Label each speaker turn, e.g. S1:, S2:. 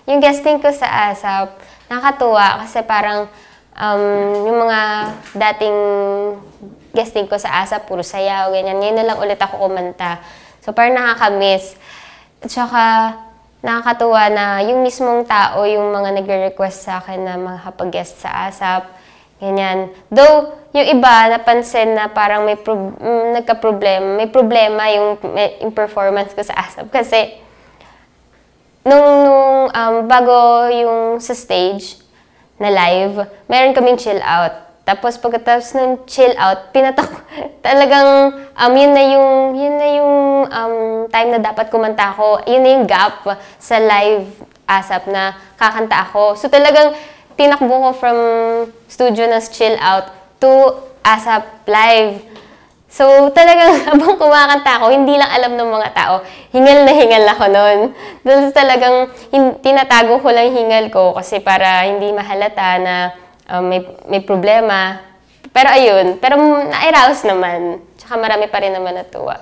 S1: yung guesting ko sa ASAP, nakakatuwa kasi parang yung mga dating guesting ko sa ASAP, puro sayaw, ganyan. Ngayon na lang ulit ako kumanta. So parang nakaka-miss. At saka nakakatuwa na yung mismong tao, yung mga nagre-request sa akin na makapag-guest sa ASAP, ganyan. Though, yung iba, napansin na parang may problema yung performance ko sa ASAP. Kasi, nung bago yung sa stage na live, meron kaming chill out. Tapos pagkatapos ng chill out, talagang yun na yung time na dapat kumanta ako. Yun na yung gap sa live ASAP na kakanta ako. So talagang tinakbo ko from studio na chill out to ASAP live. So talagang habang kumakanta ako, hindi lang alam ng mga tao, hingal na hingal ako noon. Dahil talagang tinatago ko lang hingal ko kasi para hindi mahalata na may problema. Pero ayun, pero na-arouse naman. Tsaka marami pa rin naman natuwa.